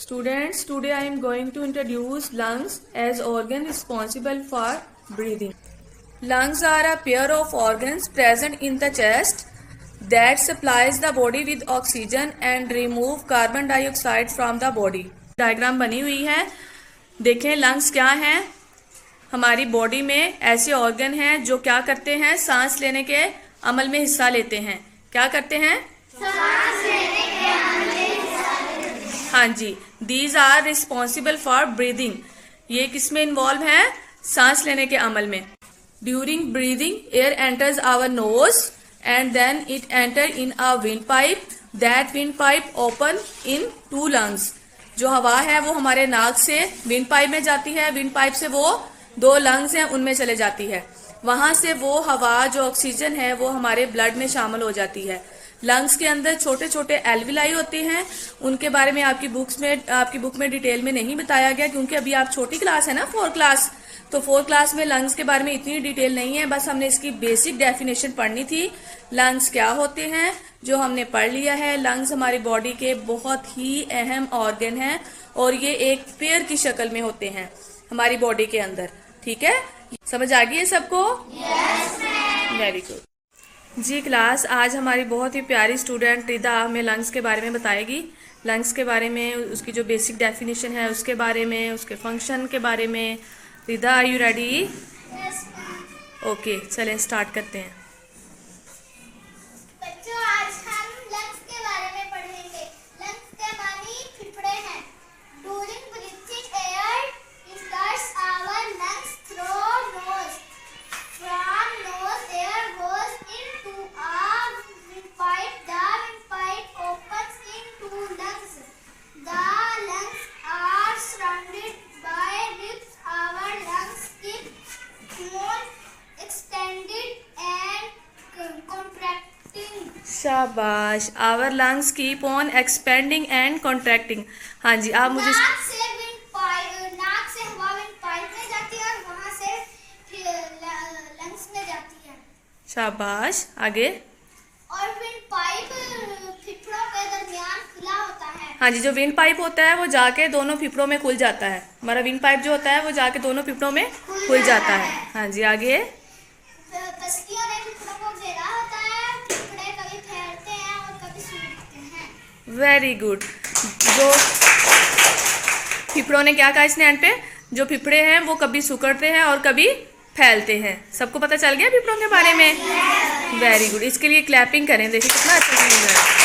Students, today I am going to introduce lungs as organ responsible for breathing. Lungs are a pair of organs present in the chest that supplies the body with oxygen and remove carbon dioxide from the body. Diagram बनी हुई है. देखें lungs क्या हैं. हमारी body में ऐसे organ हैं जो क्या करते हैं, सांस लेने के अमल में हिस्सा लेते हैं. क्या करते हैं? सांस लेने के अमल में हिस्सा लेते हैं. हाँ जी. These are responsible for breathing. ये किसमें इन्वॉल्व है? सांस लेने के अमल में. During breathing air enters our nose and then it enter in a windpipe. That windpipe open in two lungs. जो हवा है वो हमारे नाक से विंडपाइप में जाती है. विंडपाइप से वो दो लंग्स हैं उनमें चले जाती है. वहां से वो हवा जो ऑक्सीजन है वो हमारे ब्लड में शामिल हो जाती है. लंग्स के अंदर छोटे छोटे एल्विलाई होते हैं. उनके बारे में आपकी बुक में डिटेल में नहीं बताया गया क्योंकि अभी आप छोटी क्लास है ना, 4 क्लास. तो 4 क्लास में लंग्स के बारे में इतनी डिटेल नहीं है. बस हमने इसकी बेसिक डेफिनेशन पढ़नी थी. लंग्स क्या होते हैं जो हमने पढ़ लिया है. लंग्स हमारी बॉडी के बहुत ही अहम ऑर्गन हैं और ये एक पेयर की शक्ल में होते हैं हमारी बॉडी के अंदर. ठीक है, समझ आ गई है सबको? Yes ma'am. वेरी गुड जी. क्लास आज हमारी बहुत ही प्यारी स्टूडेंट रिदा हमें लंग्स के बारे में बताएगी. लंग्स के बारे में, उसकी जो बेसिक डेफिनेशन है उसके बारे में, उसके फंक्शन के बारे में. Rida, are you ready? Yes ma'am. Okay, चलें स्टार्ट करते हैं. बच्चों, आज हम लंग्स के बारे में पढ़ेंगे. लंग्स के मानी फेफड़े हैं. During breathing air enters our lungs through nose. From nose air goes into a windpipe. The windpipe opens into lungs. The lungs are surrounded by ribs. Our lungs keep on extended and contracting. शाबाश. Our lungs keep on expanding and contracting. हाँ जी, आप मुझे नाक से हवा windpipe में जाती है और वहां से लंग्स में जाती है. शाबाश. आगे. और विंडपाइप फेफड़ों के दरमियान खुला होता है. हाँ जी, जो विंड पाइप होता है वो जाके दोनों फेफड़ों में खुल जाता है. हमारा विंड पाइप जो होता है वो जाके दोनों फेफड़ों में खुल जाता है. हाँ जी, आगे. पसलियों ने फेफड़ों को घेरा होता है. फेफड़े कभी फैलते हैं और कभी सूखते हैं. Very good. जो फेफड़ों ने क्या कहा इसने एंड पे? जो फेफड़े हैं वो कभी सिकुड़ते हैं और कभी फैलते हैं. सबको पता चल गया फेफड़ों के बारे में? Very good. इसके लिए क्लैपिंग करें. देखिए कितना अच्छा फील है.